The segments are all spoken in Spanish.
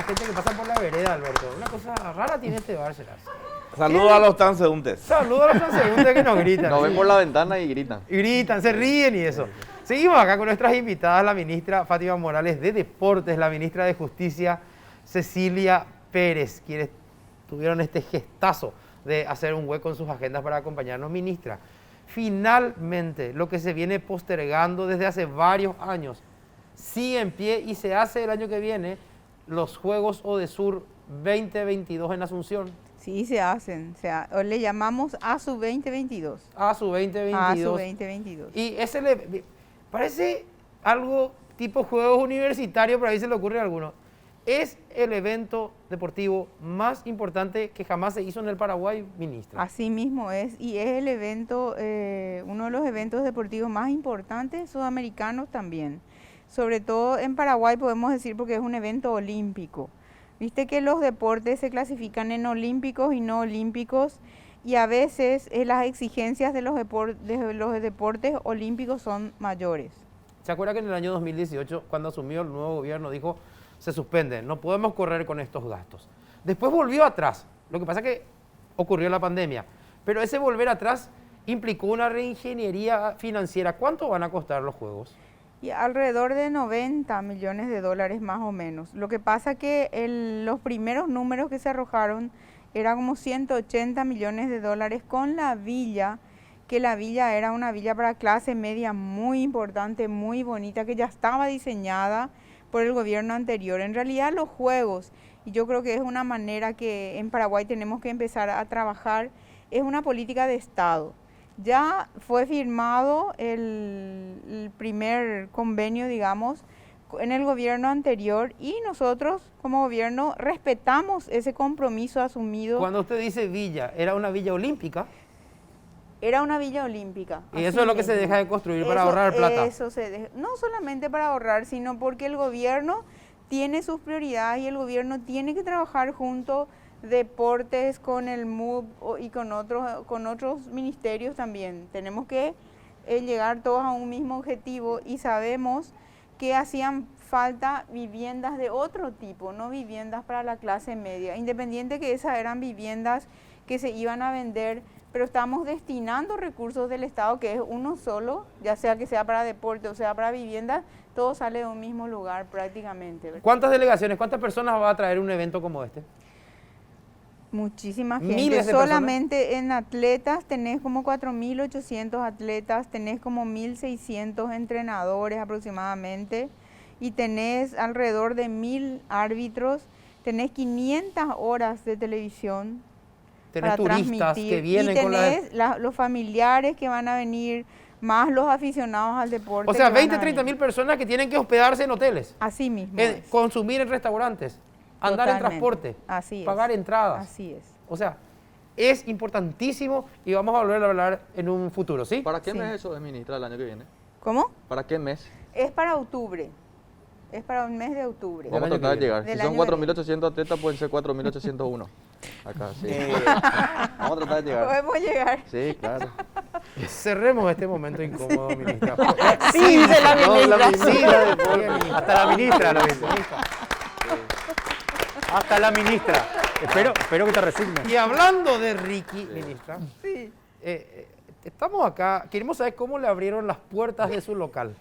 gente que pasa por la vereda, Alberto. Una cosa rara tiene este bar, será. Saludos a los transeúntes. Saludos a los transeúntes que nos gritan. Nos ven por la ventana y gritan. Y gritan, se ríen y eso. Seguimos acá con nuestras invitadas, la ministra Fátima Morales de Deportes, la ministra de Justicia Cecilia Pérez, quienes tuvieron este gestazo de hacer un hueco en sus agendas para acompañarnos. Ministra, finalmente lo que se viene postergando desde hace varios años sigue en pie y se hace el año que viene los Juegos ODESUR 2022 en Asunción. Sí, se hacen. O le llamamos ASU 2022. ASU 2022. ASU 2022. Y ese parece algo tipo Juegos Universitarios, pero ahí se le ocurre a alguno. Es el evento deportivo más importante que jamás se hizo en el Paraguay, ministra. Así mismo es, y es el evento, uno de los eventos deportivos más importantes sudamericanos también. Sobre todo en Paraguay podemos decir porque es un evento olímpico. Viste que los deportes se clasifican en olímpicos y no olímpicos, y a veces las exigencias de los deportes olímpicos son mayores. ¿Se acuerda que en el año 2018, cuando asumió el nuevo gobierno, dijo, se suspende, no podemos correr con estos gastos? Después volvió atrás, lo que pasa es que ocurrió la pandemia, pero ese volver atrás implicó una reingeniería financiera. ¿Cuánto van a costar los Juegos? Y alrededor de 90 millones de dólares más o menos. Lo que pasa que los primeros números que se arrojaron era como 180 millones de dólares con la villa, que la villa era una villa para clase media muy importante, muy bonita, que ya estaba diseñada por el gobierno anterior. En realidad los Juegos, y yo creo que es una manera que en Paraguay tenemos que empezar a trabajar, es una política de Estado. Ya fue firmado el primer convenio, digamos, en el gobierno anterior, y nosotros como gobierno respetamos ese compromiso asumido. Cuando usted dice villa, ¿era una villa olímpica? Era una villa olímpica. Y eso es lo que se deja de construir para ahorrar plata. Eso no solamente para ahorrar, sino porque el gobierno tiene sus prioridades y el gobierno tiene que trabajar junto deportes con el MUB y con otros ministerios también. Tenemos que llegar todos a un mismo objetivo, y sabemos que hacían falta viviendas de otro tipo, no viviendas para la clase media, independiente que esas eran viviendas que se iban a vender, pero estamos destinando recursos del Estado, que es uno solo, ya sea que sea para deporte o sea para viviendas, todo sale de un mismo lugar prácticamente, ¿verdad? ¿Cuántas delegaciones, cuántas personas va a traer un evento como este? Muchísima gente. Miles de Solamente personas. en atletas tenés como 4.800 atletas, tenés como 1.600 entrenadores aproximadamente, y tenés alrededor de 1.000 árbitros, tenés 500 horas de televisión. Tenés turistas que vienen con los familiares que van a venir, más los aficionados al deporte. O sea, 20, 30 mil personas que tienen que hospedarse en hoteles. Así mismo. Consumir en restaurantes, andar en transporte, pagar entradas. Así es. O sea, es importantísimo y vamos a volver a hablar en un futuro, ¿sí? ¿Para qué mes eso es, ministra, el año que viene? ¿Cómo? ¿Para qué mes? Es para octubre. Es para un mes de octubre. Vamos a tratar de llegar. Si son 4.800 atletas, pueden ser 4.801. Acá, sí. Vamos a tratar de llegar. Podemos llegar. Sí, claro. Cerremos este momento incómodo, ministra. Sí, dice la ministra. Sí, hasta la ministra lo dice. Hasta la ministra. Espero que te resignes. Y hablando de Ricky, ministra, Sí. estamos acá, queremos saber cómo le abrieron las puertas de su local.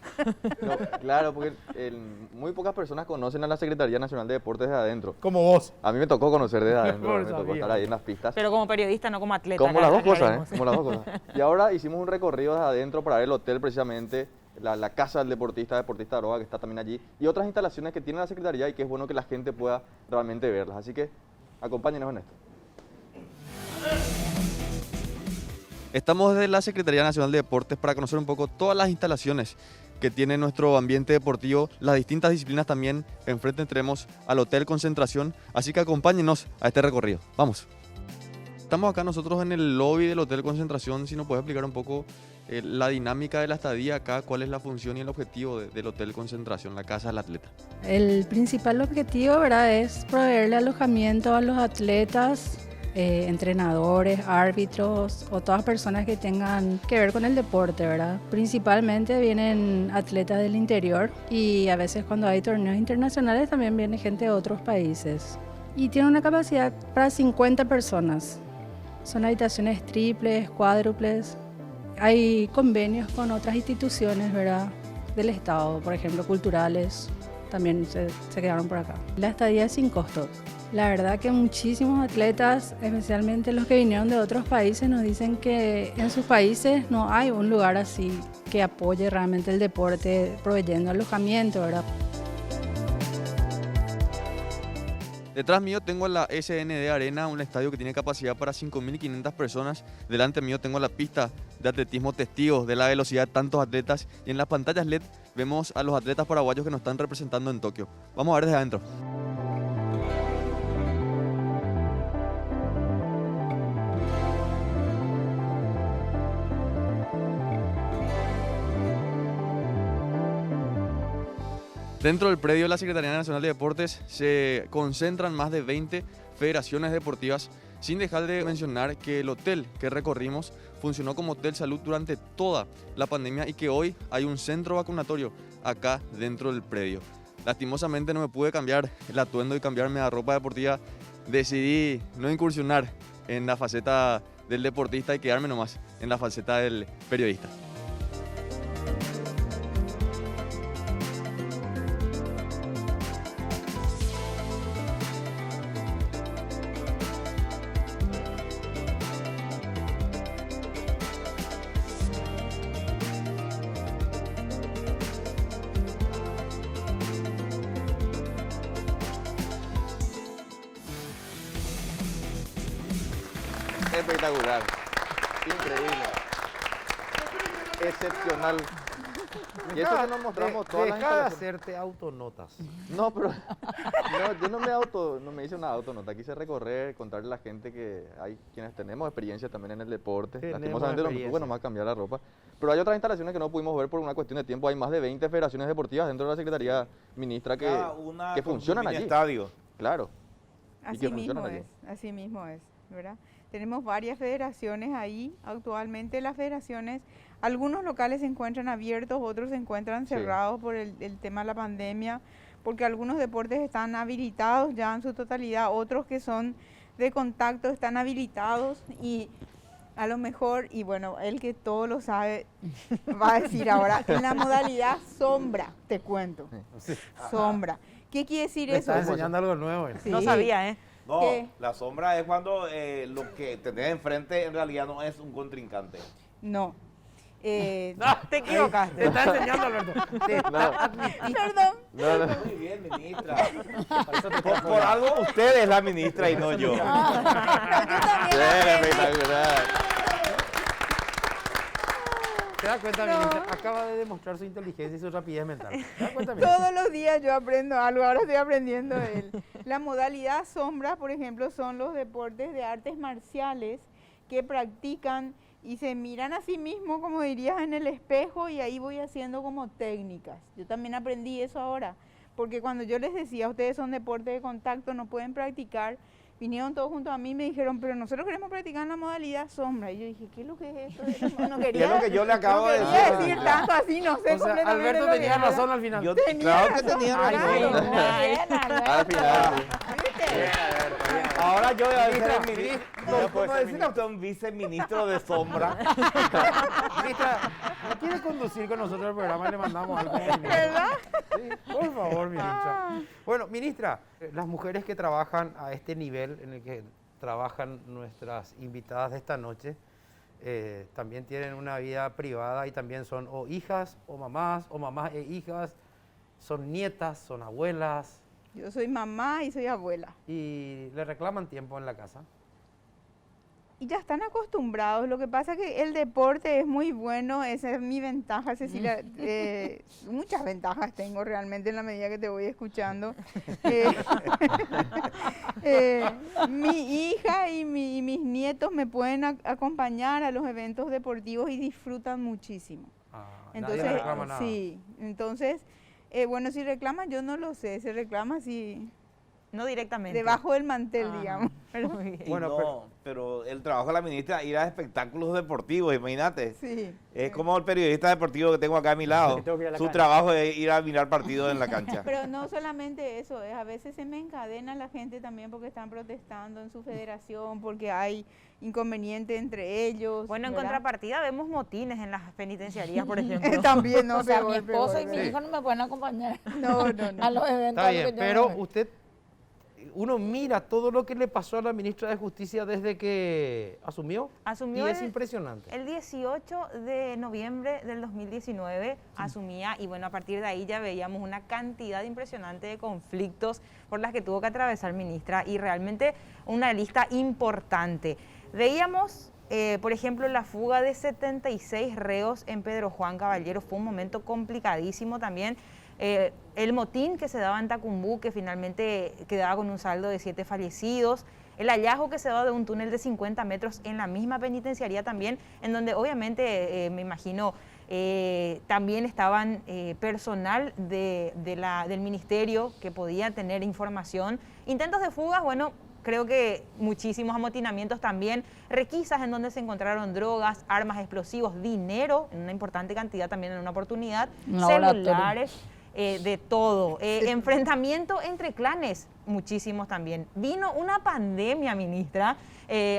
No, claro, porque muy pocas personas conocen a la Secretaría Nacional de Deportes desde adentro. Como vos. A mí me tocó conocer desde No adentro, lo me tocó sabía. estar ahí en las pistas. Pero como periodista, no como atleta. Como las dos cosas, aclaremos. Como las dos cosas. Y ahora hicimos un recorrido desde adentro para ver el hotel precisamente, la casa del deportista Aroa, que está también allí, y otras instalaciones que tiene la Secretaría y que es bueno que la gente pueda realmente verlas. Así que acompáñenos en esto. Estamos desde la Secretaría Nacional de Deportes para conocer un poco todas las instalaciones que tiene nuestro ambiente deportivo, las distintas disciplinas también. Enfrente tenemos al Hotel Concentración, así que acompáñenos a este recorrido. Vamos. Estamos acá nosotros en el lobby del Hotel Concentración. Si nos puedes explicar un poco la dinámica de la estadía acá, cuál es la función y el objetivo del Hotel Concentración, la casa del atleta. El principal objetivo, ¿verdad?, es proveerle alojamiento a los atletas entrenadores, árbitros o todas personas que tengan que ver con el deporte, ¿verdad? Principalmente vienen atletas del interior y a veces cuando hay torneos internacionales también viene gente de otros países. Y tiene una capacidad para 50 personas. Son habitaciones triples, cuádruples. Hay convenios con otras instituciones, ¿verdad?, del Estado, por ejemplo, culturales, también se quedaron por acá. La estadía es sin costo. La verdad que muchísimos atletas, especialmente los que vinieron de otros países, nos dicen que en sus países no hay un lugar así que apoye realmente el deporte, proveyendo alojamiento, ¿verdad? Detrás mío tengo la SND Arena, un estadio que tiene capacidad para 5.500 personas. Delante mío tengo la pista de atletismo, testigos de la velocidad de tantos atletas. Y en las pantallas LED vemos a los atletas paraguayos que nos están representando en Tokio. Vamos a ver desde adentro. Dentro del predio de la Secretaría Nacional de Deportes se concentran más de 20 federaciones deportivas, sin dejar de mencionar que el hotel que recorrimos funcionó como hotel salud durante toda la pandemia y que hoy hay un centro vacunatorio acá dentro del predio. Lastimosamente no me pude cambiar el atuendo y cambiarme a ropa deportiva. Decidí no incursionar en la faceta del deportista y quedarme nomás en la faceta del periodista. Espectacular, increíble, excepcional. Y eso que nos mostramos todas las Deja de instalaciones. hacerte autonotas. No, pero no, yo no me hice una autonota. Quise recorrer, contarle a la gente que hay quienes tenemos experiencia también en el deporte. Tenemos Lastimosamente no me experiencia. pude nomás cambiar la ropa. Pero hay otras instalaciones que no pudimos ver por una cuestión de tiempo. Hay más de 20 federaciones deportivas dentro de la Secretaría Ministra Cada una que con su funcionan mini allí. estadio. Claro. Y que Así mismo funcionan allí. es, así mismo es, ¿verdad? Tenemos varias federaciones ahí. Actualmente las federaciones, algunos locales se encuentran abiertos, otros se encuentran Sí. cerrados por el tema de la pandemia, porque algunos deportes están habilitados ya en su totalidad, otros que son de contacto están habilitados y a lo mejor, y bueno, el que todo lo sabe va a decir ahora, en la modalidad sombra, te cuento, sombra. ¿Qué quiere decir Me eso? está enseñando algo nuevo. Sí. No sabía, ¿eh? No, ¿Qué? la sombra es cuando lo que tenés enfrente en realidad no es un contrincante. No. Te equivocaste. Te está enseñando, Alberto. Te está admitiendo. Perdón. No, no. Muy bien, ministra. Por algo usted es la ministra y no yo. Yo también Bien, aprendí. espectacular. ¿Te das cuenta, No. ministra? Acaba de demostrar su inteligencia y su rapidez mental. ¿Te das cuenta, ministra? Todos los días yo aprendo algo, ahora estoy aprendiendo de él. La modalidad sombra, por ejemplo, son los deportes de artes marciales que practican y se miran a sí mismos, como dirías, en el espejo y ahí voy haciendo como técnicas. Yo también aprendí eso ahora, porque cuando yo les decía, ustedes son deportes de contacto, no pueden practicar, vinieron todos junto a mí y me dijeron, pero nosotros queremos practicar en la modalidad sombra. Y yo dije, ¿qué es lo que es esto? No Y quería, es lo que yo le acabo no de quería decir. decir tanto así, no sé O sea, completamente Alberto lo que tenía era. razón al final. Yo, Tenía claro que razón. tenía Ay, razón. muy bien, Al final, sí. ¿Viste? Ahora yo voy a ser el Ministra, ministro. No, ¿cómo decirle a usted un viceministro de sombra? Ministra, ¿no quiere conducir con nosotros el programa? Le mandamos algo. ¿Verdad? Sí, por favor, ministra. Bueno, ministra, las mujeres que trabajan a este nivel en el que trabajan nuestras invitadas de esta noche, también tienen una vida privada y también son o hijas o mamás e hijas, son nietas, son abuelas Yo soy mamá y soy abuela. y le reclaman tiempo en la casa. Y ya están acostumbrados. Lo que pasa es que el deporte es muy bueno, esa es mi ventaja, Cecilia. Muchas ventajas tengo realmente en la medida que te voy escuchando. Mi hija y mis nietos me pueden acompañar a los eventos deportivos y disfrutan muchísimo. Nadie le reclama nada. sí, entonces, bueno, si reclaman, yo no lo sé, se reclama si No directamente. debajo del mantel, Ajá. digamos. Pero muy bien. Y Bueno, no, pero el trabajo de la ministra ir a espectáculos deportivos, imagínate. Sí. Es como el periodista deportivo que tengo acá a mi lado. Que tengo que ir a la Su cancha. trabajo es ir a mirar partidos en la cancha. Pero no solamente eso, a veces se me encadena la gente también porque están protestando en su federación, porque hay inconveniente entre ellos. Bueno, en ¿verdad? contrapartida vemos motines en las penitenciarías, por ejemplo. También, no, O sea, peor, mi esposo peor, y mi peor. hijo no me pueden acompañar No, no, a no. los eventos. Está a los que bien, yo pero me voy. usted, uno mira todo lo que le pasó a la ministra de Justicia desde que asumió, Asumió y es el- impresionante. El 18 de noviembre del 2019 asumía y bueno, a partir de ahí ya veíamos una cantidad impresionante de conflictos por las que tuvo que atravesar ministra y realmente una lista importante. Veíamos, por ejemplo, la fuga de 76 reos en Pedro Juan Caballero, fue un momento complicadísimo también. El motín que se daba en Tacumbú, que finalmente quedaba con un saldo de 7 fallecidos, el hallazgo que se daba de un túnel de 50 metros en la misma penitenciaría también, en donde obviamente, me imagino, también estaban personal del ministerio que podía tener información. Intentos de fugas, bueno, creo que muchísimos amotinamientos también, requisas en donde se encontraron drogas, armas explosivos, dinero, en una importante cantidad también en una oportunidad, Un laboratorio. celulares, de todo. Enfrentamiento entre clanes, muchísimos también. Vino una pandemia, ministra,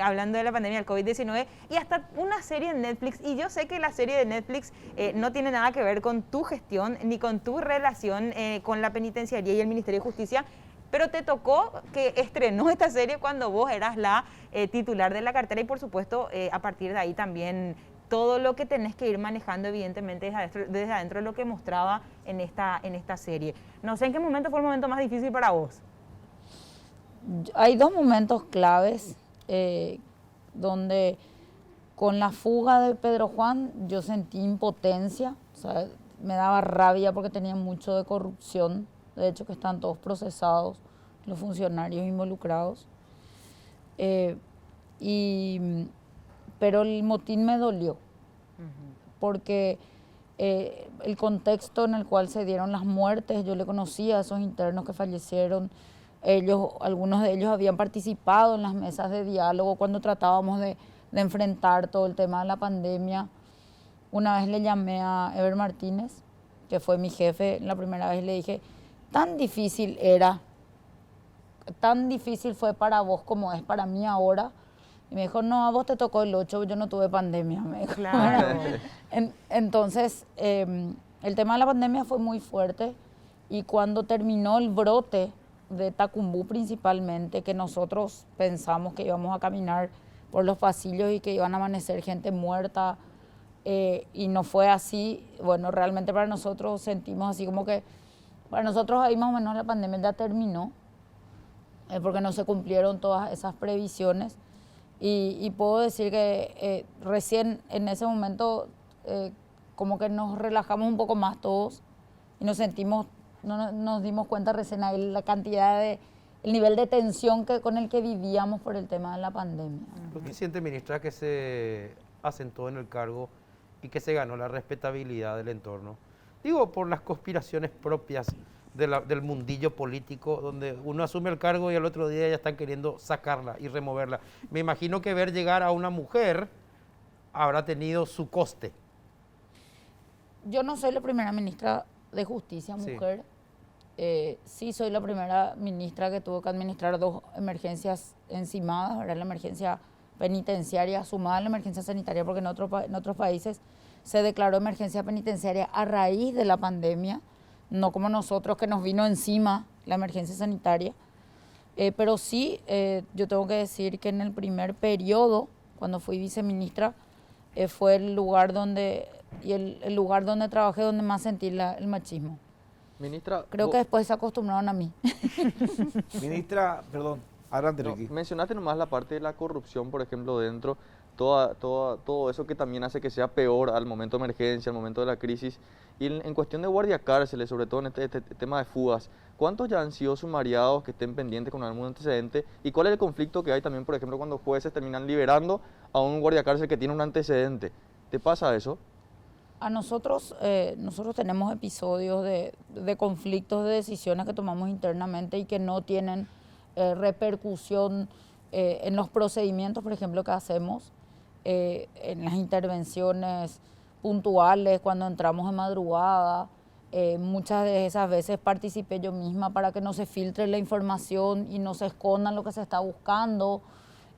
hablando de la pandemia del COVID-19, y hasta una serie en Netflix, y yo sé que la serie de Netflix no tiene nada que ver con tu gestión, ni con tu relación con la penitenciaría y el Ministerio de Justicia, pero te tocó que estrenó esta serie cuando vos eras la titular de la cartera y por supuesto a partir de ahí también todo lo que tenés que ir manejando evidentemente desde adentro de lo que mostraba en esta serie. No sé en qué momento fue el momento más difícil para vos. Hay dos momentos claves donde con la fuga de Pedro Juan yo sentí impotencia, o sea, me daba rabia porque tenía mucho de corrupción, de hecho que están todos procesados, los funcionarios involucrados. Pero el motín me dolió, porque el contexto en el cual se dieron las muertes, yo le conocía a esos internos que fallecieron, algunos de ellos habían participado en las mesas de diálogo cuando tratábamos de enfrentar todo el tema de la pandemia. Una vez le llamé a Eber Martínez, que fue mi jefe, la primera vez le dije, tan difícil fue para vos como es para mí ahora. Y me dijo, no, a vos te tocó el 8, yo no tuve pandemia. Me dijo. Claro. Entonces, el tema de la pandemia fue muy fuerte y cuando terminó el brote de Tacumbú principalmente, que nosotros pensamos que íbamos a caminar por los pasillos y que iban a amanecer gente muerta, y no fue así, bueno, realmente para nosotros sentimos así como que, para nosotros ahí más o menos la pandemia ya terminó, porque no se cumplieron todas esas previsiones. Y puedo decir que recién en ese momento como que nos relajamos un poco más todos y nos dimos cuenta recién ahí la cantidad el nivel de tensión con el que vivíamos por el tema de la pandemia. ¿Por qué siente, ministra, que se asentó en el cargo y que se ganó la respetabilidad del entorno? Digo, por las conspiraciones propias del mundillo político, donde uno asume el cargo y al otro día ya están queriendo sacarla y removerla. Me imagino que ver llegar a una mujer habrá tenido su coste. Yo no soy la primera ministra de Justicia mujer. Sí soy la primera ministra que tuvo que administrar 2 emergencias encimadas, ¿verdad? La emergencia penitenciaria sumada a la emergencia sanitaria, porque en otros países se declaró emergencia penitenciaria a raíz de la pandemia, no como nosotros que nos vino encima la emergencia sanitaria. Pero sí, yo tengo que decir que en el primer periodo, cuando fui viceministra, fue el lugar donde trabajé, donde más sentí el machismo. Ministra, Creo que después se acostumbraron a mí. Ministra, perdón, adelante, no, Ricky. mencionaste nomás la parte de la corrupción, por ejemplo, dentro, todo eso que también hace que sea peor al momento de emergencia, al momento de la crisis. Y en cuestión de guardia cárceles, sobre todo en este tema de fugas, ¿cuántos ya han sido sumariados que estén pendientes con algún antecedente? ¿Y cuál es el conflicto que hay también, por ejemplo, cuando jueces terminan liberando a un guardia cárcel que tiene un antecedente? ¿Te pasa eso? A nosotros tenemos episodios de conflictos, de decisiones que tomamos internamente y que no tienen repercusión en los procedimientos, por ejemplo, que hacemos, en las intervenciones puntuales, cuando entramos en madrugada. Muchas de esas veces participé yo misma para que no se filtre la información y no se esconda lo que se está buscando.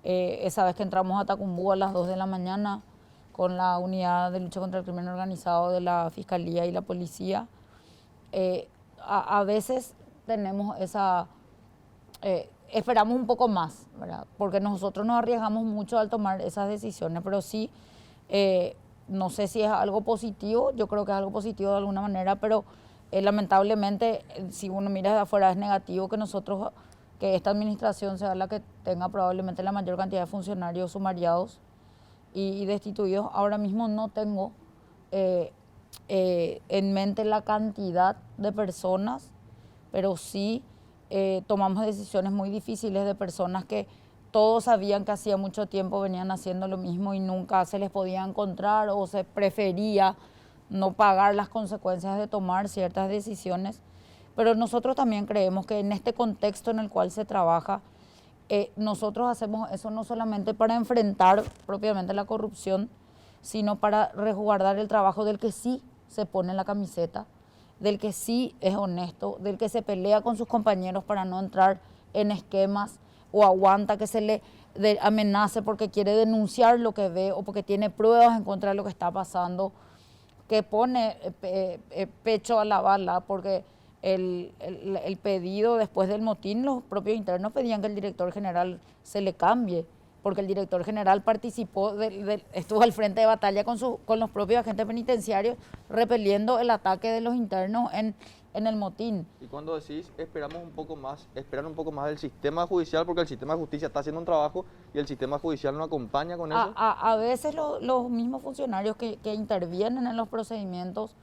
Esa vez que entramos a Tacumbú a las 2 de la mañana con la unidad de lucha contra el crimen organizado de la Fiscalía y la Policía, a veces tenemos esa... esperamos un poco más, ¿verdad? Porque nosotros nos arriesgamos mucho al tomar esas decisiones, pero sí, no sé si es algo positivo, yo creo que es algo positivo de alguna manera, pero lamentablemente, si uno mira de afuera, es negativo que esta administración sea la que tenga probablemente la mayor cantidad de funcionarios sumariados y destituidos. Ahora mismo no tengo en mente la cantidad de personas, pero sí tomamos decisiones muy difíciles de personas que todos sabían que hacía mucho tiempo venían haciendo lo mismo y nunca se les podía encontrar o se prefería no pagar las consecuencias de tomar ciertas decisiones. Pero nosotros también creemos que en este contexto en el cual se trabaja, nosotros hacemos eso no solamente para enfrentar propiamente la corrupción, sino para resguardar el trabajo del que sí se pone la camiseta, del que sí es honesto, del que se pelea con sus compañeros para no entrar en esquemas o aguanta que se le amenace porque quiere denunciar lo que ve o porque tiene pruebas en contra de lo que está pasando, que pone pecho a la bala, porque el pedido después del motín, los propios internos pedían que el director general se le cambie, porque el director general participó, estuvo al frente de batalla con los propios agentes penitenciarios, repeliendo el ataque de los internos en el motín. Y cuando decís esperar un poco más del sistema judicial, porque el sistema de justicia está haciendo un trabajo y el sistema judicial no acompaña con eso. A veces los mismos funcionarios que intervienen en los procedimientos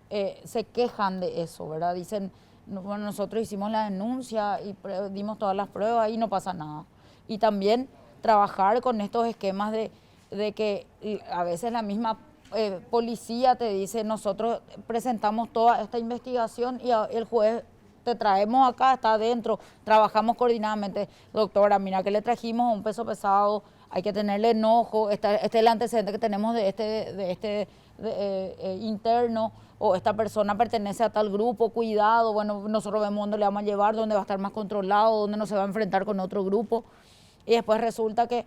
se quejan de eso, ¿verdad? Dicen, bueno, nosotros hicimos la denuncia y dimos todas las pruebas y no pasa nada. Y también trabajar con estos esquemas de que a veces la misma policía te dice, nosotros presentamos toda esta investigación y el juez te traemos acá, está adentro, trabajamos coordinadamente. Doctora, mira que le trajimos un peso pesado, hay que tenerle enojo, este es el antecedente que tenemos de este interno, o esta persona pertenece a tal grupo, cuidado, bueno, nosotros vemos dónde le vamos a llevar, dónde va a estar más controlado, dónde no se va a enfrentar con otro grupo. Y después resulta que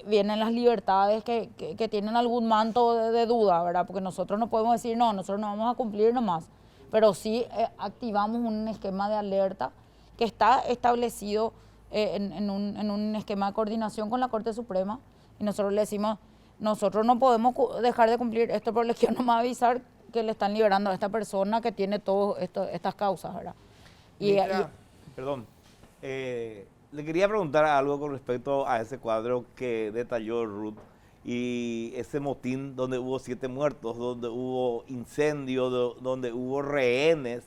vienen las libertades que tienen algún manto de duda, ¿verdad? Porque nosotros no podemos decir, no, nosotros no vamos a cumplir nomás, pero sí activamos un esquema de alerta que está establecido en un esquema de coordinación con la Corte Suprema, y nosotros le decimos, nosotros no podemos dejar de cumplir esto, pero les quiero nomás avisar que le están liberando a esta persona que tiene todas estas causas, ¿verdad? Perdón, le quería preguntar algo con respecto a ese cuadro que detalló Ruth y ese motín donde hubo 7 muertos, donde hubo incendio, donde hubo rehenes,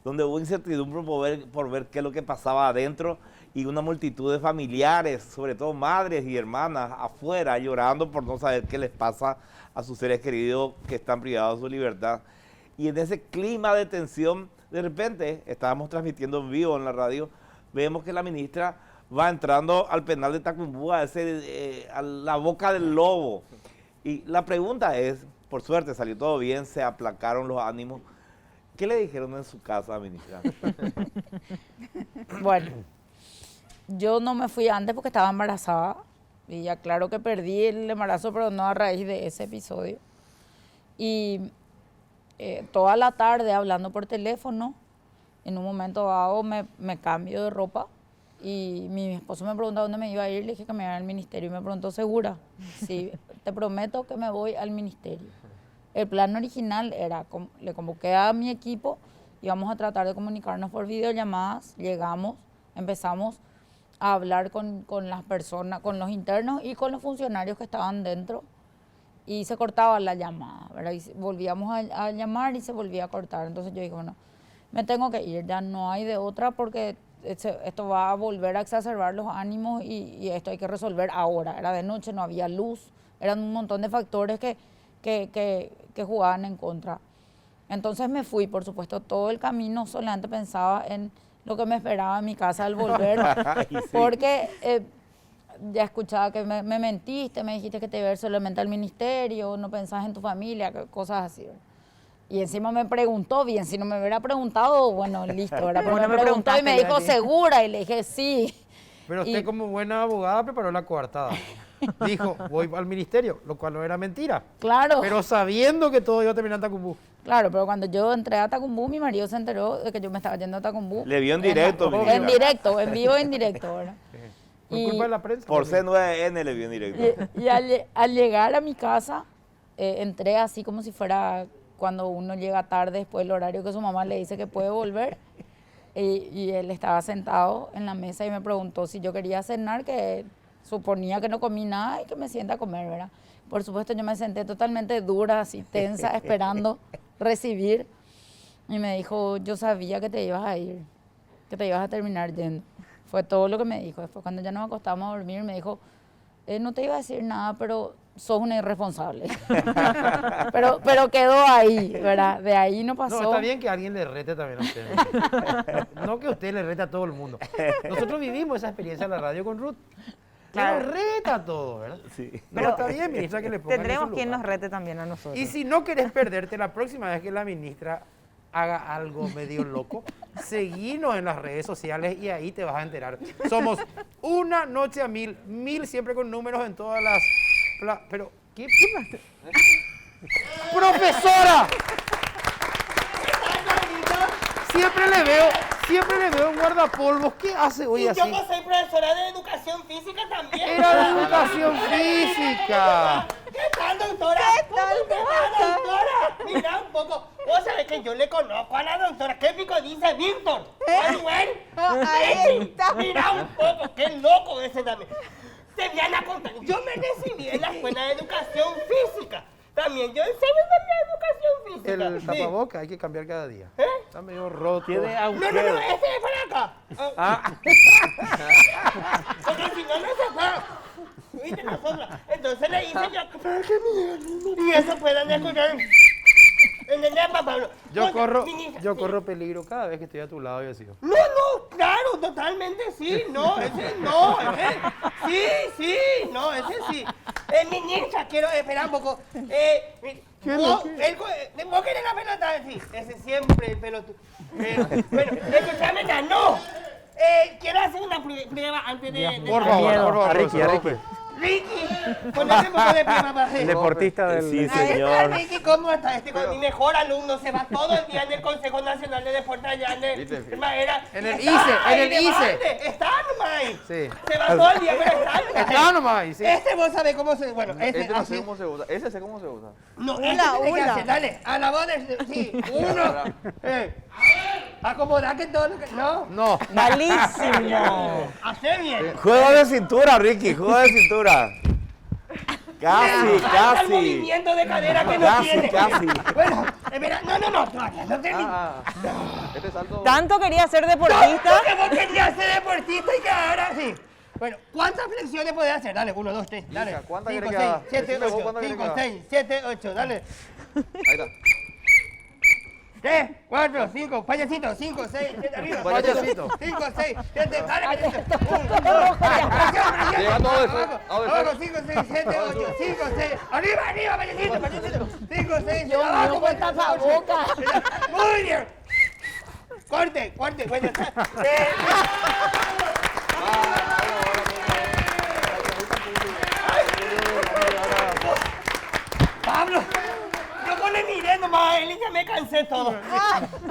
donde hubo incertidumbre por ver qué es lo que pasaba adentro y una multitud de familiares, sobre todo madres y hermanas, afuera llorando por no saber qué les pasa a sus seres queridos que están privados de su libertad. Y en ese clima de tensión, de repente, estábamos transmitiendo en vivo en la radio, vemos que la ministra va entrando al penal de Tacumbú, a la boca del lobo. Y la pregunta es, por suerte salió todo bien, se aplacaron los ánimos. ¿Qué le dijeron en su casa, ministra? Bueno, yo no me fui antes porque estaba embarazada. Y ya claro que perdí el embarazo, pero no a raíz de ese episodio. Y toda la tarde hablando por teléfono, en un momento dado me cambio de ropa y mi esposo me preguntó dónde me iba a ir, le dije que me iba al ministerio y me preguntó, ¿segura? Sí, te prometo que me voy al ministerio. El plan original era, le convoqué a mi equipo, íbamos a tratar de comunicarnos por videollamadas, llegamos, empezamos a hablar con las personas, con los internos y con los funcionarios que estaban dentro, y se cortaba la llamada, ¿verdad? Y volvíamos a llamar y se volvía a cortar. Entonces yo dije, bueno, me tengo que ir, ya no hay de otra porque esto va a volver a exacerbar los ánimos y esto hay que resolver ahora. Era de noche, no había luz, eran un montón de factores que jugaban en contra. Entonces me fui, por supuesto, todo el camino solamente pensaba en lo que me esperaba en mi casa al volver, Y sí. porque ya escuchaba que me mentiste, me dijiste que te iba a ir solamente al ministerio, no pensás en tu familia, cosas así, ¿verdad? Y encima me preguntó bien, si no me hubiera preguntado, bueno, listo, ¿verdad? Pero Bueno, me me preguntó y preguntaste, me iba a dijo, decir. ¿segura? Y le dije, sí. Pero usted Y- como buena abogada preparó la coartada. Dijo, voy al ministerio, lo cual no era mentira. Claro. Pero sabiendo que todo iba a terminar en Tacumbú. Claro, pero cuando yo entré a Tacumbú, mi marido se enteró de que yo me estaba yendo a Tacumbú. Le vio en directo, ministra. En directo, en vivo, en directo, ¿verdad? Por Y- culpa de la prensa. Por también. C9N le vio en directo. Y al llegar a mi casa, entré así como si fuera cuando uno llega tarde después del horario que su mamá le dice que puede volver. Y él estaba sentado en la mesa y me preguntó si yo quería cenar, que suponía que no comí nada y que me sienta a comer, ¿verdad? Por supuesto, yo me senté totalmente dura, así tensa, esperando recibir. Y me dijo, yo sabía que te ibas a ir, que te ibas a terminar yendo. Fue todo lo que me dijo. Después, cuando ya nos acostamos a dormir, me dijo, no te iba a decir nada, pero sos una irresponsable. pero quedó ahí, ¿verdad? De ahí no pasó. No, está bien que alguien le rete también a usted. No que usted le rete a todo el mundo. Nosotros vivimos esa experiencia en la radio con Ruth. Claro. Nos reta a todo, ¿verdad? Sí. Pero está bien, ministra, que le ponga en Tendremos su quien lugar. nos rete también a nosotros. Y si no querés perderte la próxima vez que la ministra haga algo medio loco, seguinos en las redes sociales y ahí te vas a enterar. Somos Una Noche a Mil, mil siempre con números en todas las... Pero, ¿qué pasa? ¡Profesora! Siempre le veo un guardapolvos. ¿Qué hace hoy así? Yo que soy profesora de educación física también. Era de educación física. ¿Qué tal, doctora? ¿Qué tal, doctora? Mira un poco. Vos sabés que yo le conozco a la doctora. ¿Qué pico dice Víctor? Manuel. Ahí está. Mira un poco. Qué loco ese también. Te voy a contar. Yo me recibí en la escuela de educación física. También yo enseño también educación física. El Sí. tapaboca hay que cambiar cada día. ¿Eh? Está medio roto. Tiene No, agujero. este es para acá. Porque si no, no se puede. ¿Viste nosotros? Entonces le hice yo para que me y eso puedan escuchar. ¿Entendés, papá Pablo? Yo Oye, corro, ministra, yo sí. corro peligro cada vez que estoy a tu lado y así. No, claro, totalmente sí, no, ese no, sí, no, ese sí. Ministra, quiero esperar un poco. Vos querés la pelota, sí, ese siempre el pelotudo. Bueno, escúchame ya, no. Quiero hacer una prueba antes de... Por favor, A Ricky, a profesor, Ricky. Ricky, ponete un poco de pie, papá. El deportista del... Sí, Ahí está, señor. Ricky, ¿cómo está? Mi mejor alumno se va todo el día en el Consejo Nacional de Deportes allá en el Madera. En el Está ICE, ahí en el de ICE. base, está nomás ahí. Sí. Se va todo el día, pero está nomás. Está nomás ahí, sí. Este vos sabés cómo se... Bueno, Este no sé así. cómo se usa. Ese sé cómo se usa. No, este tenés que hacer, dale, a la voz de... Sí, uno. Acomodá que todo lo que... No, No. Malísimo. hacer bien. Juego de cintura, Ricky, juego de cintura. Casi, El casi. movimiento de cadera que no Casi, tiene. casi. Bueno, espera, no, todavía no termino. Este salto... Tanto quería ser deportista. Tanto que vos querías ser deportista y que ahora sí. Bueno, ¿cuántas flexiones podés hacer? Dale, 1, 2, 3, dale. Hija, ¿cuántas 5, querés que 6, haga? 7, Decime vos 8, cuántas 5, querés que 6, 7, 8, dale. Ahí está. 3, 4, 5, payasito, 5, 6, 7, arriba. Payasito. 5, 6, 7, dale, payasito. 1, 2, 3, Llega todo eso, abajo, 5, 6, 7, 8, 5, 6, arriba, payasito, payasito. 5, 6, Dios abajo, mío, con tapabocas. Muy bien. Corte, bueno, está. Pablo, yo no le miré nomás a él y ya me cansé todo.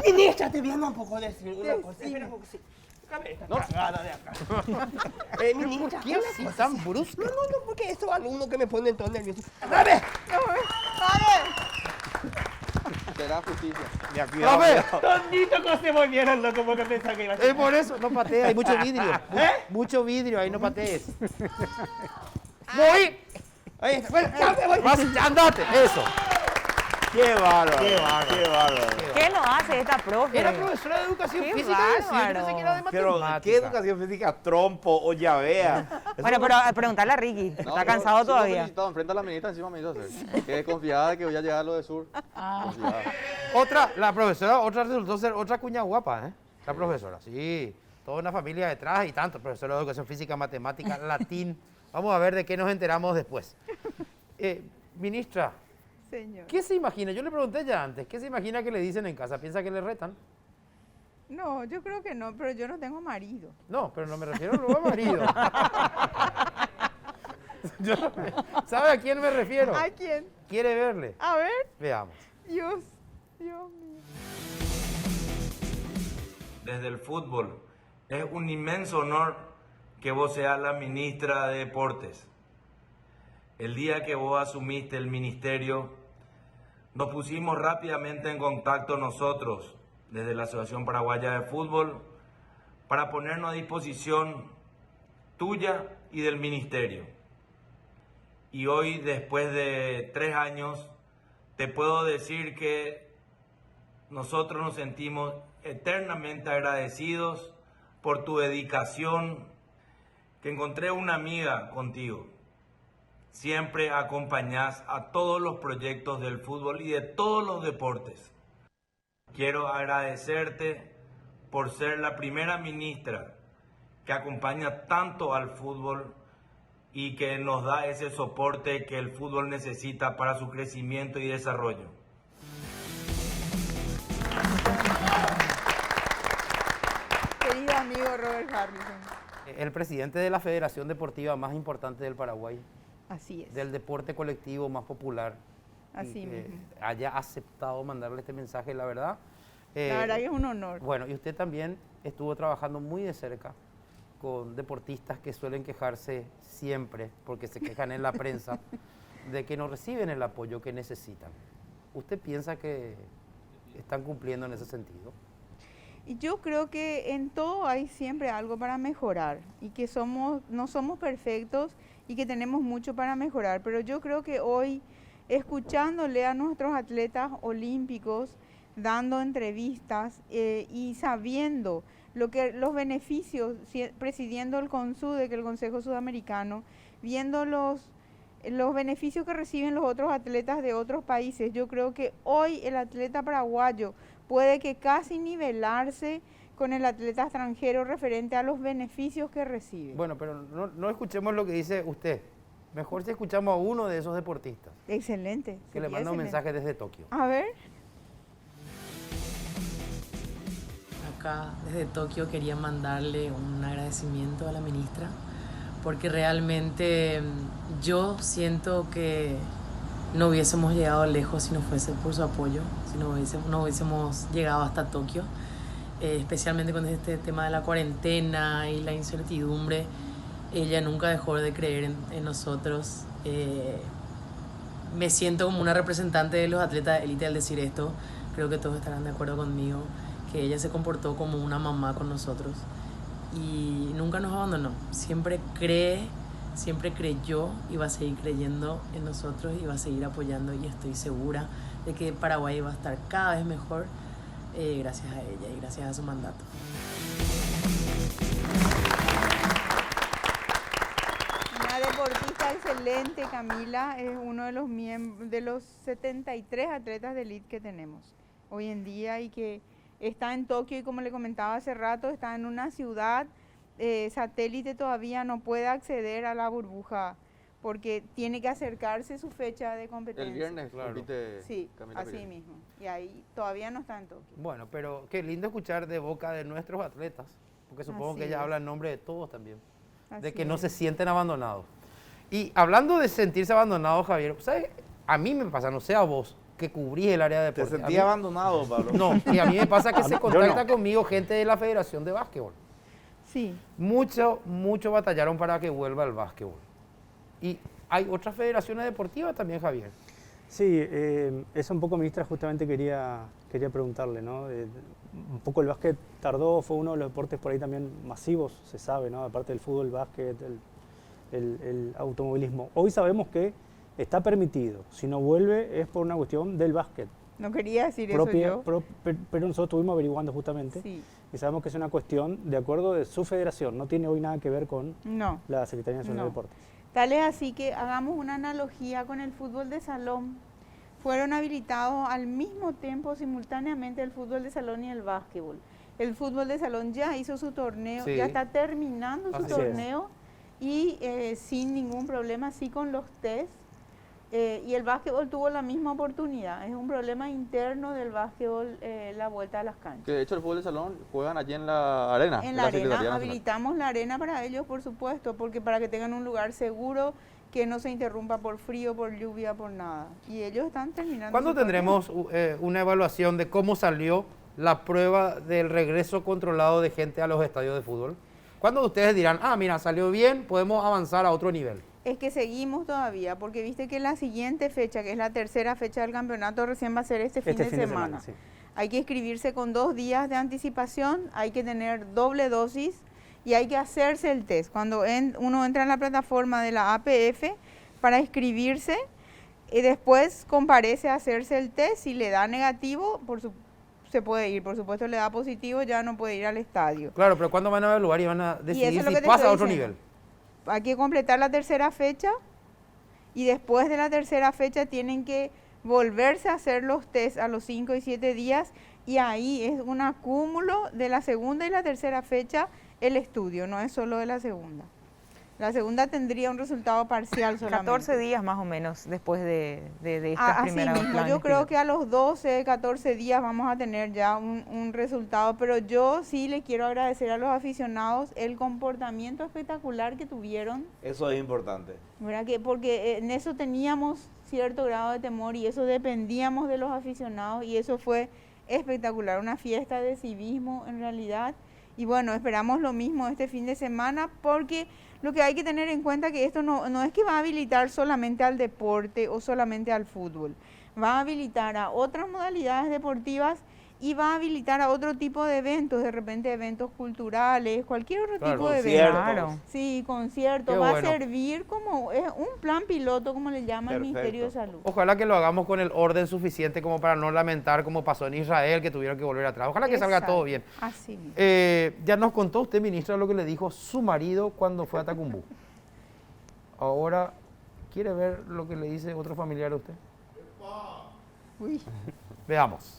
Ministra, te voy a un poco decir una cosa. Espera un poco, sí. Sácame esta cagada de acá. Ministra, ¿Qué así tan brusco? No, porque estos alumnos que me ponen todo nervioso. ¡Dame! Será justicia. Ya, cuidado, ¡Profe! cuidado. Todito que se volvieron locos porque pensaba que iba a Es por eso, no patees, hay mucho vidrio. ¿Eh? Mucho vidrio, ahí no patees. Voy. Ahí está. Bueno, ya me voy. Vas, andate, eso. Qué bárbaro. Qué bárbaro. Qué bárbaro. ¿Qué nos hace esta profe? Era profesora de educación Qué física y decía, yo pensé que era de Pero, matemática. ¿qué educación física? Trompo o llavea. Bueno, pero preguntarle a Ricky. No, ¿Está yo cansado sí lo todavía? felicitaba, enfrente a la ministra encima me hizo hacer. Que desconfiada de que voy a llegar a lo de sur. Confiada. La profesora, otra resultó ser otra cuña guapa, ¿eh? La profesora, sí. Toda una familia detrás y tanto. Profesora de Educación Física, Matemática, Latín. Vamos a ver de qué nos enteramos después. Ministra, Señor. ¿qué se imagina? Yo le pregunté ya antes, ¿qué se imagina que le dicen en casa? ¿Piensa que le retan? No, yo creo que no, pero yo no tengo marido. No, pero no me refiero luego a marido. ¿Sabe a quién me refiero? ¿A quién? ¿Quiere verle? A ver. Veamos. Dios mío. Desde el fútbol, es un inmenso honor que vos seas la ministra de Deportes. El día que vos asumiste el ministerio, nos pusimos rápidamente en contacto nosotros, desde la Asociación Paraguaya de Fútbol, para ponernos a disposición tuya y del ministerio. Y hoy, después de 3 años, te puedo decir que nosotros nos sentimos eternamente agradecidos por tu dedicación, que encontré una amiga contigo. Siempre acompañás a todos los proyectos del fútbol y de todos los deportes. Quiero agradecerte por ser la primera ministra que acompaña tanto al fútbol y que nos da ese soporte que el fútbol necesita para su crecimiento y desarrollo. Querido amigo Robert Harrison. El presidente de la federación deportiva más importante del Paraguay. Así es. Del deporte colectivo más popular. Así mismo. Haya aceptado mandarle este mensaje, la verdad. La verdad que es un honor. Bueno, y usted también estuvo trabajando muy de cerca con deportistas que suelen quejarse siempre, porque se quejan en la prensa, de que no reciben el apoyo que necesitan. ¿Usted piensa que están cumpliendo en ese sentido? Y yo creo que en todo hay siempre algo para mejorar y que no somos perfectos y que tenemos mucho para mejorar, pero yo creo que hoy, escuchándole a nuestros atletas olímpicos, dando entrevistas y sabiendo los beneficios, presidiendo el CONSUDE, que es el Consejo Sudamericano, viendo los beneficios que reciben los otros atletas de otros países, yo creo que hoy el atleta paraguayo puede que casi nivelarse con el atleta extranjero referente a los beneficios que recibe. Bueno, pero no escuchemos lo que dice usted. Mejor si escuchamos a uno de esos deportistas. Excelente. Que le manda un mensaje desde Tokio. A ver. Acá desde Tokio quería mandarle un agradecimiento a la ministra, porque realmente yo siento que no hubiésemos llegado lejos si no fuese por su apoyo, si no hubiésemos llegado hasta Tokio, especialmente con este tema de la cuarentena y la incertidumbre. Ella nunca dejó de creer en nosotros. Me siento como una representante de los atletas de élite al decir esto. Creo que todos estarán de acuerdo conmigo, que ella se comportó como una mamá con nosotros y nunca nos abandonó. Siempre creyó y va a seguir creyendo en nosotros y va a seguir apoyando, y estoy segura de que Paraguay va a estar cada vez mejor gracias a ella y gracias a su mandato. Una deportista excelente, Camila, es uno de los 73 atletas de élite que tenemos hoy en día y que está en Tokio y, como le comentaba hace rato, está en una ciudad satélite, todavía no puede acceder a la burbuja porque tiene que acercarse su fecha de competencia. El viernes, claro. Sí, Camila así Pequeño. mismo. Y ahí todavía no está en Tokio. Bueno, pero qué lindo escuchar de boca de nuestros atletas, porque supongo Así que ella es. habla en nombre de todos también, de Así que no es. se sienten abandonados. Y hablando de sentirse abandonados, Javier, ¿sabes? A mí me pasa, no sé a vos, que cubrís el área de ¿Te deporte. sentí abandonado, Pablo? No, y a mí me pasa que se Yo contacta no. conmigo gente de la Federación de Básquetbol. Sí. Mucho batallaron para que vuelva el básquetbol. Y hay otras federaciones deportivas también, Javier. Sí, eso un poco, ministra, justamente quería preguntarle, ¿no? Un poco el básquet tardó, fue uno de los deportes por ahí también masivos, se sabe, ¿no? Aparte del fútbol, el básquet, el automovilismo. Hoy sabemos que está permitido, si no vuelve es por una cuestión del básquet. No quería decir eso yo. Pero nosotros estuvimos averiguando justamente Sí. y sabemos que es una cuestión de acuerdo de su federación, no tiene hoy nada que ver con No. la Secretaría Nacional No. de Deportes. Tal es así que hagamos una analogía con el fútbol de salón. Fueron habilitados al mismo tiempo, simultáneamente, el fútbol de salón y el básquetbol. el fútbol de salón ya hizo su torneo, Sí. ya está terminando su Así es. torneo y sin ningún problema, sí con los test. Y el básquetbol tuvo la misma oportunidad. Es un problema interno del básquetbol la vuelta a las canchas. Que de hecho el fútbol de salón juegan allí en la arena. En de la Secretaría arena, Nacional. habilitamos la arena para ellos, por supuesto, porque para que tengan un lugar seguro, que no se interrumpa por frío, por lluvia, por nada. Y ellos están terminando. ¿Cuándo su torneo. tendremos una evaluación de cómo salió la prueba del regreso controlado de gente a los estadios de fútbol? ¿Cuándo ustedes dirán, mira, salió bien, podemos avanzar a otro nivel? Es que seguimos todavía, porque viste que la siguiente fecha, que es la tercera fecha del campeonato, recién va a ser este fin de semana. Sí. Hay que inscribirse con 2 días de anticipación, hay que tener doble dosis y hay que hacerse el test. Cuando uno entra en la plataforma de la APF para inscribirse, y después comparece a hacerse el test, si le da negativo, se puede ir, por supuesto le da positivo, ya no puede ir al estadio. Claro, pero ¿cuándo van a evaluar y van a decidir eso es lo si que te pasa a estoy otro diciendo. nivel? Hay que completar la tercera fecha y después de la tercera fecha tienen que volverse a hacer los test a los 5 y 7 días y ahí es un acúmulo de la segunda y la tercera fecha el estudio, no es solo de la segunda. La segunda tendría un resultado parcial solamente. 14 días más o menos después de estas Así primeras mismo, yo planes creo piloto. que a los 12, 14 días vamos a tener ya un resultado, pero yo sí le quiero agradecer a los aficionados el comportamiento espectacular que tuvieron, Eso es importante. ¿verdad? Porque en eso teníamos cierto grado de temor y eso dependíamos de los aficionados y eso fue espectacular, una fiesta de civismo en realidad. Y bueno, esperamos lo mismo este fin de semana porque lo que hay que tener en cuenta que esto no es que va a habilitar solamente al deporte o solamente al fútbol, va a habilitar a otras modalidades deportivas y va a habilitar a otro tipo de eventos, de repente eventos culturales, cualquier otro Claro, tipo de conciertos. evento. Claro. Sí, conciertos, Qué va bueno. a servir como es un plan piloto, como le llama el Ministerio de Perfecto. Salud. Ojalá que lo hagamos con el orden suficiente como para no lamentar como pasó en Israel, que tuvieron que volver atrás. Ojalá que salga Exacto, todo bien. Así mismo. Ya nos contó usted, ministra, lo que le dijo su marido cuando fue a Tacumbú. Ahora, ¿quiere ver lo que le dice otro familiar a usted? Uy. Veamos.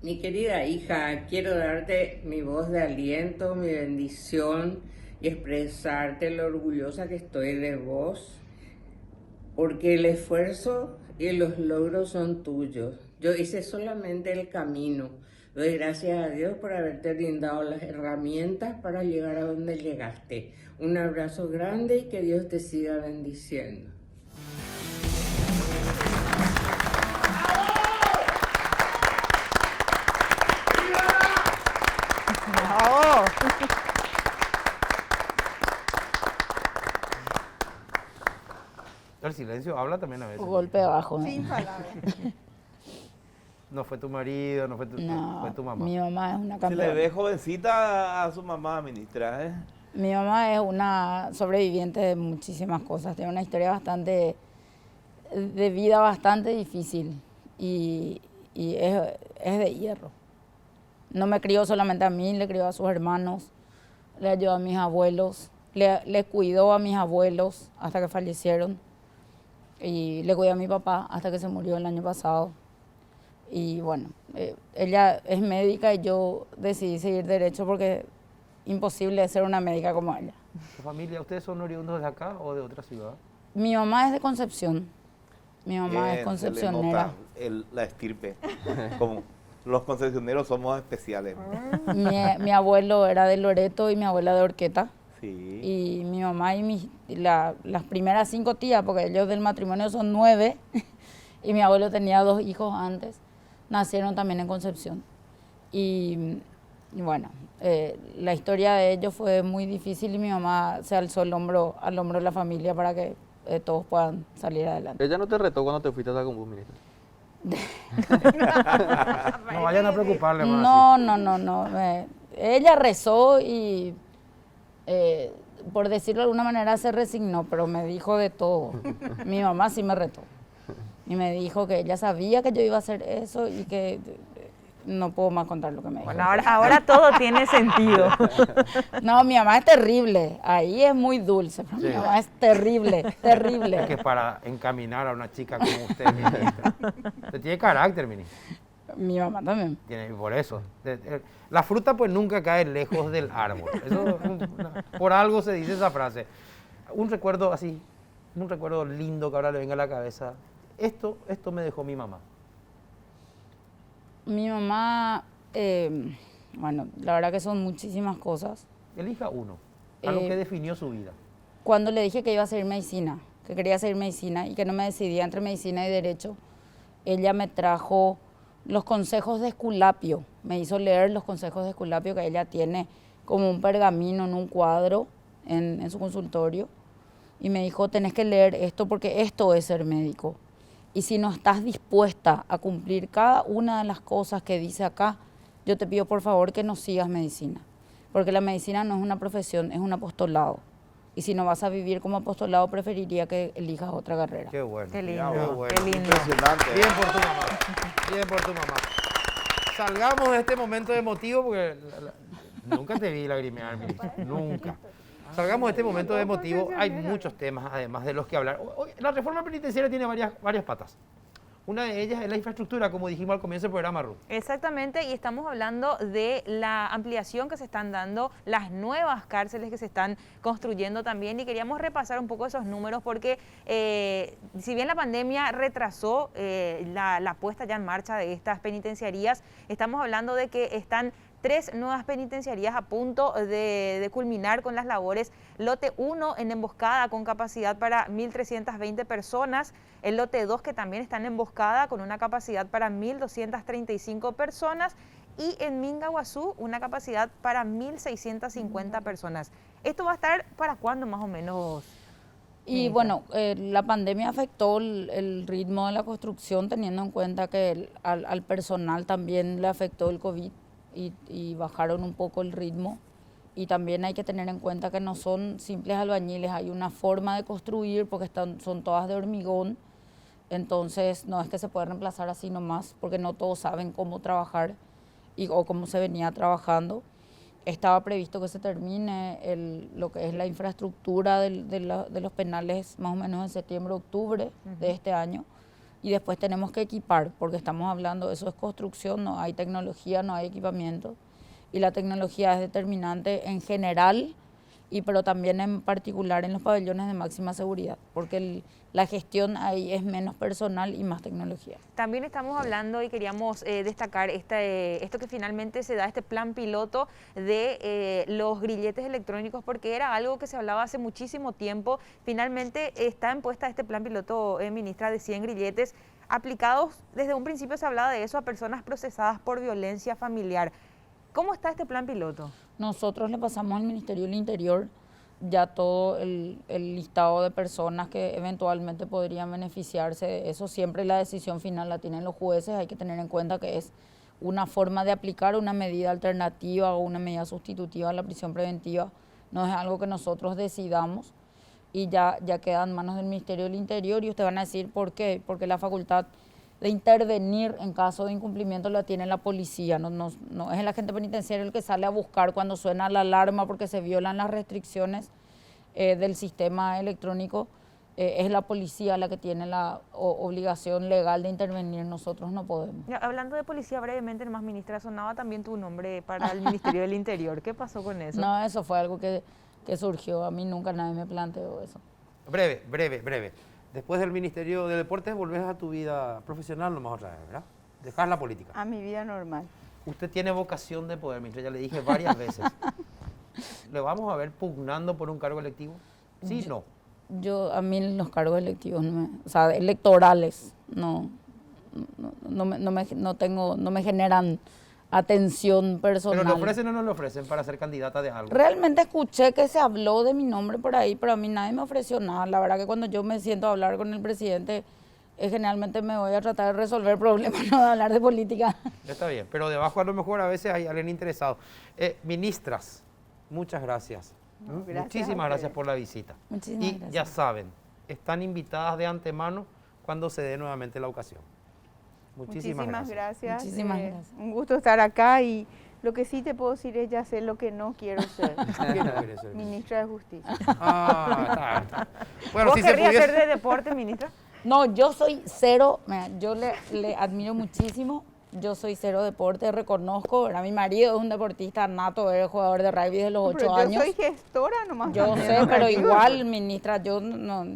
Mi querida hija, quiero darte mi voz de aliento, mi bendición y expresarte lo orgullosa que estoy de vos, porque el esfuerzo y los logros son tuyos. Yo hice solamente el camino. Doy gracias a Dios por haberte brindado las herramientas para llegar a donde llegaste. Un abrazo grande y que Dios te siga bendiciendo. ¡Bravo! El silencio habla también a veces. Golpe bajo. Sin palabras. No fue tu marido, no fue tu, No, fue tu mamá. mi mamá es una Se campeona. le ve jovencita a su mamá, ministra, ¿eh? Mi mamá es una sobreviviente de muchísimas cosas. Tiene una historia de vida bastante difícil y es de hierro. No me crió solamente a mí, le crió a sus hermanos, le ayudó a mis abuelos, le cuidó a mis abuelos hasta que fallecieron y le cuidó a mi papá hasta que se murió el año pasado. Y bueno, ella es médica y yo decidí seguir derecho porque imposible ser una médica como ella. ¿Tu familia, ustedes son oriundos de acá o de otra ciudad? Mi mamá es de Concepción. Mi mamá Bien, es se concepcionera. le nota la estirpe. Como los concesioneros somos especiales. Mi abuelo era de Loreto y mi abuela de Orqueta. Sí. Y mi mamá y las primeras 5 tías, porque ellos del matrimonio son 9, y mi abuelo tenía 2 hijos antes, nacieron también en Concepción. Y bueno, la historia de ellos fue muy difícil y mi mamá se alzó al hombro de la familia para que todos puedan salir adelante. Ella no te retó cuando te fuiste a Tacumbú, ministra. No vayan a preocuparle más. No. Ella rezó y, por decirlo de alguna manera, se resignó, pero me dijo de todo. Mi mamá sí me retó. Y me dijo que ella sabía que yo iba a hacer eso y que no puedo más contar lo que me dijo. Bueno, ahora todo tiene sentido. No, mi mamá es terrible. Ahí es muy dulce. Pero Sí. Mi mamá es terrible, terrible. Es que para encaminar a una chica como usted, ministra, usted tiene carácter, ministra. Mi mamá también. Por eso. La fruta pues nunca cae lejos del árbol. Eso, por algo se dice esa frase. Un recuerdo así, un recuerdo lindo que ahora le venga a la cabeza. Esto me dejó mi mamá. Mi mamá, bueno, la verdad que son muchísimas cosas. Elija uno, algo que definió su vida. Cuando le dije que iba a hacer medicina, que quería hacer medicina y que no me decidía entre medicina y derecho, ella me trajo los consejos de Esculapio. Me hizo leer los consejos de Esculapio que ella tiene como un pergamino en un cuadro en su consultorio. Y me dijo, tenés que leer esto porque esto es ser médico. Y si no estás dispuesta a cumplir cada una de las cosas que dice acá, yo te pido por favor que no sigas medicina. Porque la medicina no es una profesión, es un apostolado. Y si no vas a vivir como apostolado, preferiría que elijas otra carrera. Qué bueno. Qué lindo, Qué bueno. qué lindo. Impresionante. Bien por tu mamá. Bien por tu mamá. Salgamos de este momento emotivo porque nunca te vi lagrimear, ministro. Nunca. Salgamos de este momento emotivo. Hay muchos temas, además de los que hablar. La reforma penitenciaria tiene varias patas. Una de ellas es la infraestructura, como dijimos al comienzo del programa, Ruth. Exactamente, y estamos hablando de la ampliación que se están dando, las nuevas cárceles que se están construyendo también, y queríamos repasar un poco esos números porque si bien la pandemia retrasó la puesta ya en marcha de estas penitenciarías, estamos hablando de que están 3 nuevas penitenciarías a punto de culminar con las labores. Lote 1 en emboscada con capacidad para 1.320 personas. El lote 2 que también está en emboscada con una capacidad para 1.235 personas. Y en Mingaguazú una capacidad para 1.650 personas. ¿Esto va a estar para cuándo más o menos? Y bueno, la pandemia afectó el ritmo de la construcción, teniendo en cuenta que al personal también le afectó el COVID. Y bajaron un poco el ritmo, y también hay que tener en cuenta que no son simples albañiles, hay una forma de construir porque son todas de hormigón, entonces no es que se puede reemplazar así nomás porque no todos saben cómo trabajar o cómo se venía trabajando. Estaba previsto que se termine lo que es la infraestructura de los penales más o menos en septiembre, octubre de este año. Y después tenemos que equipar, porque estamos hablando, eso es construcción, no hay tecnología, no hay equipamiento. Y la tecnología es determinante en general, pero también en particular en los pabellones de máxima seguridad, porque la gestión ahí es menos personal y más tecnología. También estamos hablando y queríamos destacar esto que finalmente se da, este plan piloto de los grilletes electrónicos, porque era algo que se hablaba hace muchísimo tiempo. Finalmente está en puesta este plan piloto, ministra, de 100 grilletes aplicados. Desde un principio se hablaba de eso a personas procesadas por violencia familiar. ¿Cómo está este plan piloto? Nosotros le pasamos al Ministerio del Interior ya todo el listado de personas que eventualmente podrían beneficiarse de eso. Siempre la decisión final la tienen los jueces, hay que tener en cuenta que es una forma de aplicar una medida alternativa o una medida sustitutiva a la prisión preventiva. No es algo que nosotros decidamos y ya queda en manos del Ministerio del Interior. Y ustedes van a decir, ¿por qué? Porque la facultad de intervenir en caso de incumplimiento la tiene la policía, no es el agente penitenciario el que sale a buscar cuando suena la alarma porque se violan las restricciones del sistema electrónico. Es la policía la que tiene la obligación legal de intervenir, nosotros no podemos. Ya, hablando de policía, brevemente, nomás, ministra, sonaba también tu nombre para el Ministerio del Interior. ¿Qué pasó con eso? No, eso fue algo que surgió, a mí nunca nadie me planteó eso. Breve. Después del Ministerio de Deportes volvés a tu vida profesional nomás otra vez, ¿verdad? Dejás la política. A mi vida normal. Usted tiene vocación de poder, ministra, ya le dije varias veces. ¿Le vamos a ver pugnando por un cargo electivo? ¿Sí o no? A mí los cargos electivos, electorales, no me generan atención personal. ¿Pero le ofrecen o no le ofrecen para ser candidata de algo? Realmente escuché que se habló de mi nombre por ahí, pero a mí nadie me ofreció nada. La verdad que cuando yo me siento a hablar con el presidente, generalmente me voy a tratar de resolver problemas, no de hablar de política. Está bien, pero debajo a lo mejor a veces hay alguien interesado. Ministras, muchas gracias. Muchísimas gracias por la visita. Muchísimas gracias. Ya saben, están invitadas de antemano cuando se dé nuevamente la ocasión. Muchísimas gracias. Muchísimas gracias. Un gusto estar acá y lo que sí te puedo decir es ya sé lo que no quiero ser. ¿Qué no quieres ser? Ministra de Justicia. Está. Bueno, ¿Vos si querrías pudiese... ser de deporte, ministra? No, yo soy cero, yo le admiro muchísimo Yo soy cero deporte, reconozco, ¿verdad? Mi marido es un deportista nato, es jugador de rugby desde los 8 años. Yo soy gestora nomás. Yo sé, pero igual, ministra, yo no,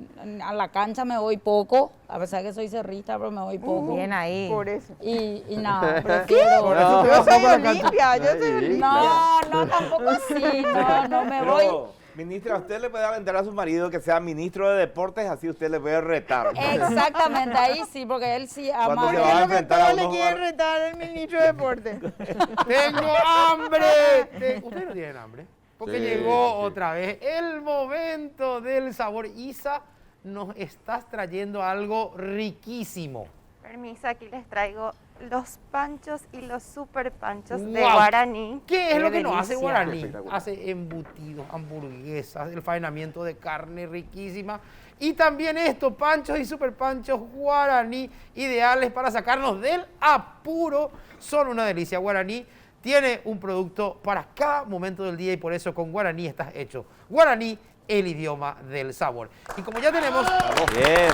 a la cancha me voy poco, a pesar que soy cerrista, pero me voy poco. Bien ahí. Por eso. Y nada, prefiero... Por eso Yo soy Olimpia, yo soy Olimpia. No, tampoco así, no me voy... Ministra, usted le puede aventar a su marido que sea ministro de deportes, así usted le puede retar. Exactamente, ahí sí, porque él sí ama. Cuando se va a enfrentar a Todos le unos... quieren retar al ministro de deporte. ¡Tengo hambre! ¿Ustedes no tienen hambre? Porque Sí, llegó sí. otra vez el momento del sabor. Isa, nos estás trayendo algo riquísimo. Permiso, aquí les traigo los panchos y los super panchos de ¡Guau! Guaraní. ¿Qué es Qué lo que nos hace delicia. Guaraní? Espectacular. Hace embutidos, hamburguesas, el faenamiento de carne riquísima. Y también esto, panchos y super panchos Guaraní, ideales para sacarnos del apuro. Son una delicia. Guaraní tiene un producto para cada momento del día y por eso con Guaraní estás hecho. Guaraní, el idioma del sabor. Y como ya tenemos... Bien.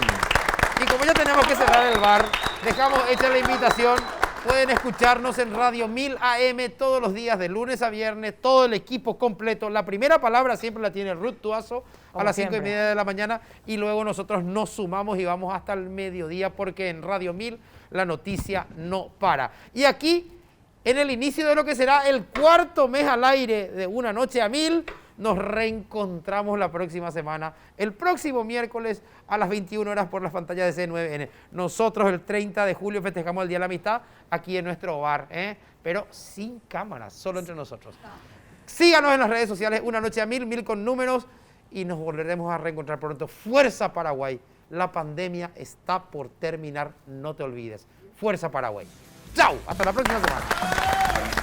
Y como ya tenemos que cerrar el bar, dejamos hecha la invitación. Pueden escucharnos en Radio 1000 AM todos los días, de lunes a viernes, todo el equipo completo. La primera palabra siempre la tiene Ruth Tuazo a Como las siempre. 5:30 de la mañana y luego nosotros nos sumamos y vamos hasta el mediodía porque en Radio 1000 la noticia no para. Y aquí, en el inicio de lo que será el cuarto mes al aire de Una Noche a 1000, nos reencontramos la próxima semana, el próximo miércoles a las 21 horas por las pantallas de C9N. Nosotros el 30 de julio festejamos el Día de la Amistad aquí en nuestro bar, pero sin cámaras, solo entre nosotros. Síganos en las redes sociales, Una Noche a 1000, 1000 con números, y nos volveremos a reencontrar pronto. Fuerza Paraguay, la pandemia está por terminar, no te olvides. Fuerza Paraguay. ¡Chao! Hasta la próxima semana.